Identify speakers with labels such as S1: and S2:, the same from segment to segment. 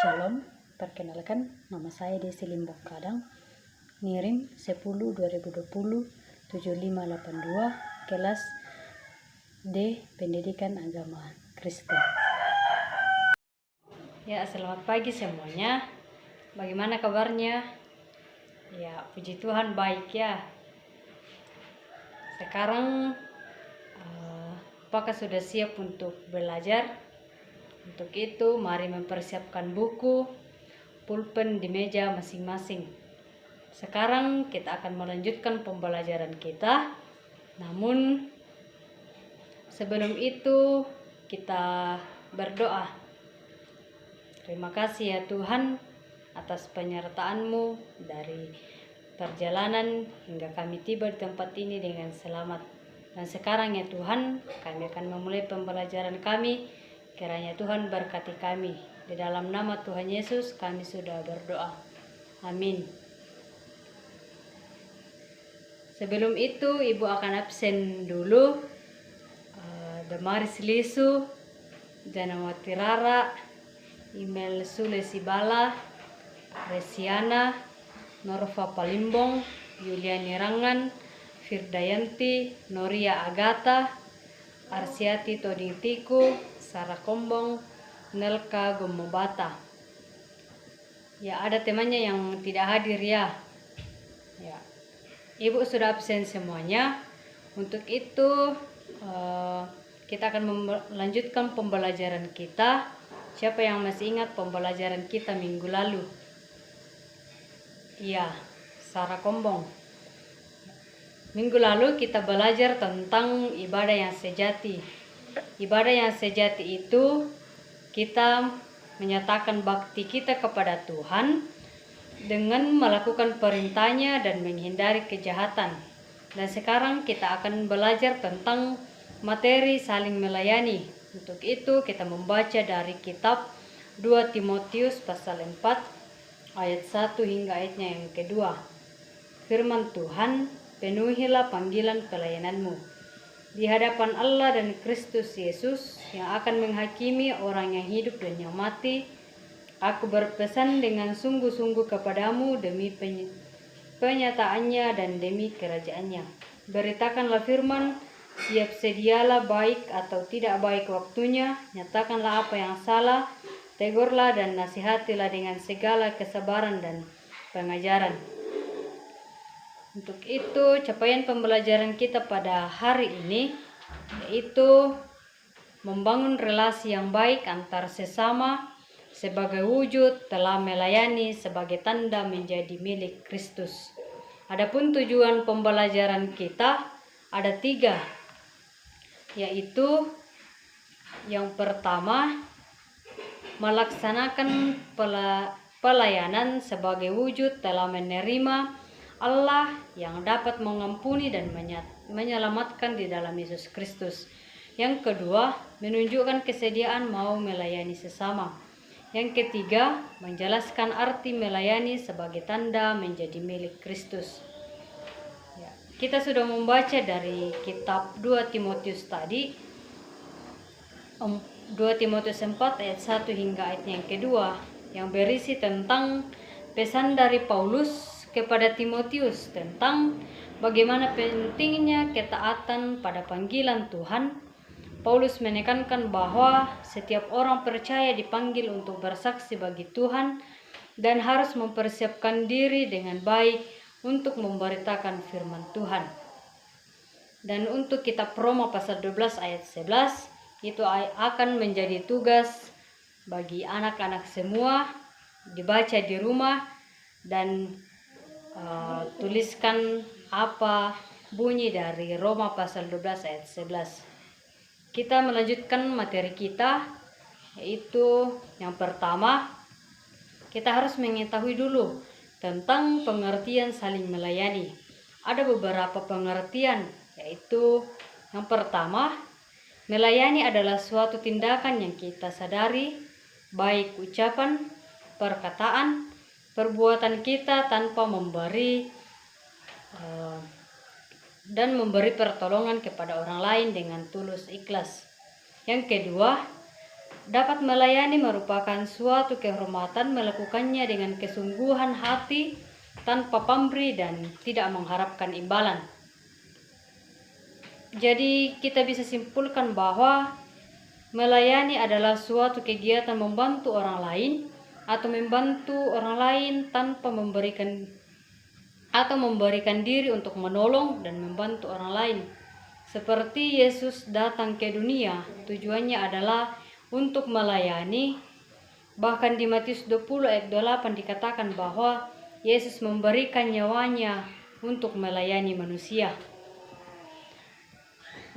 S1: Shalom, perkenalkan nama saya Desi Limbok Kadang, ngirim 10/2020 7582, kelas D Pendidikan Agama Kristen. Ya, selamat pagi semuanya. Bagaimana kabarnya? Ya, puji Tuhan baik ya. Sekarang apakah sudah siap untuk belajar? Untuk itu, mari mempersiapkan buku, pulpen di meja masing-masing. Sekarang kita akan melanjutkan pembelajaran kita. Namun, sebelum itu kita berdoa. Terima kasih ya Tuhan atas penyertaan-Mu dari perjalanan hingga kami tiba di tempat ini dengan selamat. Dan sekarang ya Tuhan, kami akan memulai pembelajaran kami. Kiranya Tuhan berkati kami. Di dalam nama Tuhan Yesus kami sudah berdoa. Amin. Sebelum itu Ibu akan absen dulu. Damaris Lisu, Janawati Rara, Imel Sule Sibala, Resiana, Norva Palimbong, Yuliani Rangan, Firdayanti, Noria Agata, Arsiati Toding Tiku, Sarah Kombong, Nelka Gomobata. Ya, ada temannya yang tidak hadir ya. Ya, Ibu sudah absen semuanya. Untuk itu kita akan melanjutkan pembelajaran kita. Siapa yang masih ingat pembelajaran kita minggu lalu? Iya, Sarah Kombong. Minggu lalu kita belajar tentang ibadah yang sejati. Ibadah yang sejati itu kita menyatakan bakti kita kepada Tuhan dengan melakukan perintahnya dan menghindari kejahatan. Dan sekarang kita akan belajar tentang materi saling melayani. Untuk itu kita membaca dari kitab 2 Timotius pasal 4 ayat 1 hingga ayatnya yang kedua. Firman Tuhan, penuhilah panggilan pelayananmu di hadapan Allah dan Kristus Yesus yang akan menghakimi orang yang hidup dan yang mati. Aku berpesan dengan sungguh-sungguh kepadamu demi penyataannya dan demi kerajaannya. Beritakanlah firman, siap sedialah baik atau tidak baik waktunya, nyatakanlah apa yang salah, tegurlah dan nasihatilah dengan segala kesabaran dan pengajaran. Untuk itu, capaian pembelajaran kita pada hari ini yaitu membangun relasi yang baik antar sesama sebagai wujud telah melayani sebagai tanda menjadi milik Kristus. Adapun tujuan pembelajaran kita ada 3, yaitu yang pertama, melaksanakan pelayanan sebagai wujud telah menerima Allah yang dapat mengampuni dan menyelamatkan di dalam Yesus Kristus. Yang kedua, menunjukkan kesediaan mau melayani sesama. Yang ketiga, menjelaskan arti melayani sebagai tanda menjadi milik Kristus. Ya, kita sudah membaca dari kitab 2 Timotius tadi, 2 Timotius 4 ayat 1 hingga ayat yang kedua, yang berisi tentang pesan dari Paulus kepada Timotius tentang bagaimana pentingnya ketaatan pada panggilan Tuhan. Paulus menekankan bahwa setiap orang percaya dipanggil untuk bersaksi bagi Tuhan dan harus mempersiapkan diri dengan baik untuk memberitakan firman Tuhan. Dan untuk kitab Roma pasal 12 ayat 11, itu akan menjadi tugas bagi anak-anak semua, dibaca di rumah dan tuliskan apa bunyi dari Roma pasal 12 ayat 11. Kita melanjutkan materi kita, yaitu yang pertama, kita harus mengetahui dulu tentang pengertian saling melayani. Ada beberapa pengertian, yaitu yang pertama, melayani adalah suatu tindakan yang kita sadari, baik ucapan, perkataan, perbuatan kita tanpa memberi pertolongan kepada orang lain dengan tulus ikhlas. Yang kedua, Dapat melayani merupakan suatu kehormatan, melakukannya dengan kesungguhan hati, tanpa pamrih dan tidak mengharapkan imbalan. Jadi kita bisa simpulkan bahwa melayani adalah suatu kegiatan membantu orang lain atau membantu orang lain tanpa memberikan diri untuk menolong dan membantu orang lain. Seperti Yesus datang ke dunia, tujuannya adalah untuk melayani. Bahkan di Matius 20 ayat 28 dikatakan bahwa Yesus memberikan nyawanya untuk melayani manusia.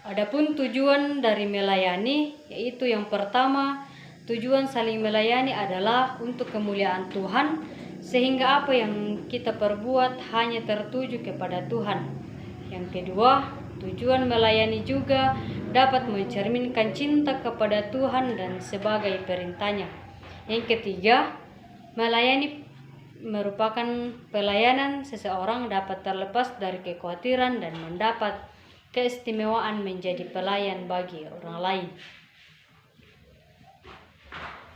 S1: Adapun tujuan dari melayani, yaitu yang pertama, tujuan saling melayani adalah untuk kemuliaan Tuhan, sehingga apa yang kita perbuat hanya tertuju kepada Tuhan. Yang kedua, tujuan melayani juga dapat mencerminkan cinta kepada Tuhan dan sebagai perintahnya. Yang ketiga, melayani merupakan pelayanan seseorang dapat terlepas dari kekhawatiran dan mendapat keistimewaan menjadi pelayan bagi orang lain.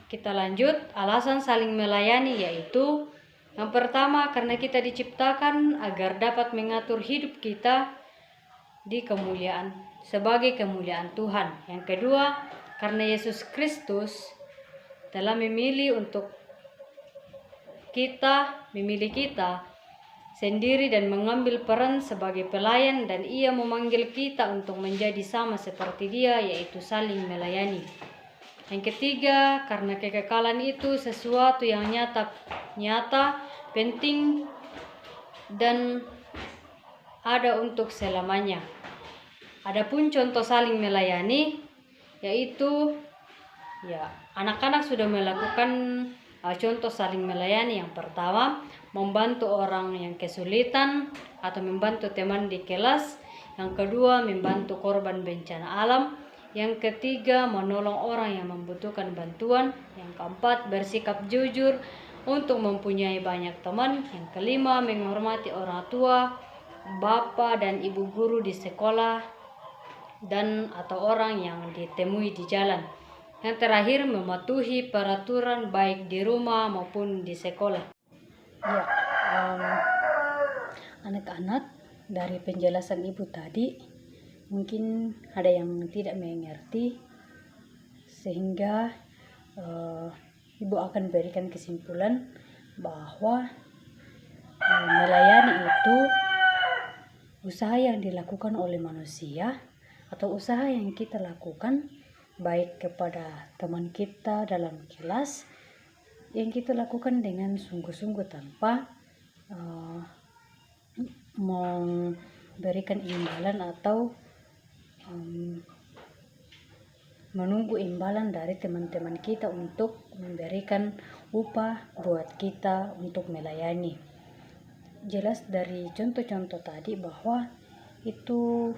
S1: Kita lanjut, alasan saling melayani yaitu yang pertama, karena kita diciptakan agar dapat mengatur hidup kita di kemuliaan sebagai kemuliaan Tuhan. Yang kedua, karena Yesus Kristus telah memilih kita sendiri dan mengambil peran sebagai pelayan, dan Ia memanggil kita untuk menjadi sama seperti Dia, yaitu saling melayani. Yang ketiga, karena kekekalan itu sesuatu yang nyata, penting, dan ada untuk selamanya. Adapun contoh saling melayani, yaitu anak-anak sudah melakukan contoh saling melayani. Yang pertama, membantu orang yang kesulitan atau membantu teman di kelas. Yang kedua, membantu korban bencana alam. Yang ketiga, menolong orang yang membutuhkan bantuan. Yang keempat, bersikap jujur untuk mempunyai banyak teman. Yang kelima, menghormati orang tua, bapak dan ibu guru di sekolah dan atau orang yang ditemui di jalan. Yang terakhir, mematuhi peraturan baik di rumah maupun di sekolah. Anak-anak, dari penjelasan ibu tadi mungkin ada yang tidak mengerti, sehingga ibu akan berikan kesimpulan bahwa melayani itu usaha yang dilakukan oleh manusia atau usaha yang kita lakukan baik kepada teman kita dalam kelas, yang kita lakukan dengan sungguh-sungguh tanpa memberikan imbalan atau menunggu imbalan dari teman-teman kita untuk memberikan upah buat kita untuk melayani. Jelas dari contoh-contoh tadi bahwa itu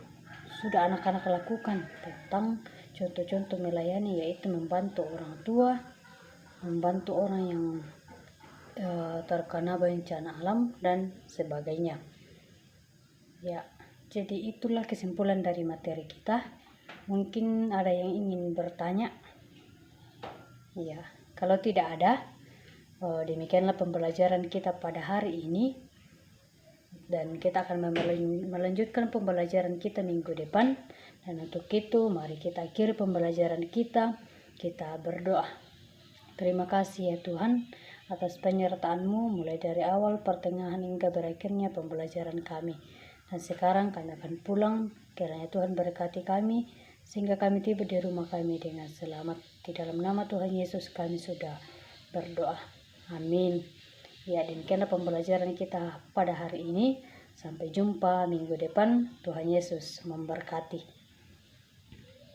S1: sudah anak-anak lakukan tentang contoh-contoh melayani, yaitu membantu orang tua, membantu orang yang terkena bencana alam dan sebagainya. Jadi itulah kesimpulan dari materi kita. Mungkin ada yang ingin bertanya? Kalau tidak ada, demikianlah pembelajaran kita pada hari ini, dan kita akan melanjutkan pembelajaran kita minggu depan. Dan untuk itu, mari kita akhiri pembelajaran kita berdoa. Terima kasih ya Tuhan atas penyertaan-Mu mulai dari awal, pertengahan hingga berakhirnya pembelajaran kami. Dan sekarang kami akan pulang, kiranya Tuhan berkati kami sehingga kami tiba di rumah kami dengan selamat. Di dalam nama Tuhan Yesus kami sudah berdoa. Amin. Demikianlah pembelajaran kita pada hari ini. Sampai jumpa minggu depan. Tuhan Yesus memberkati.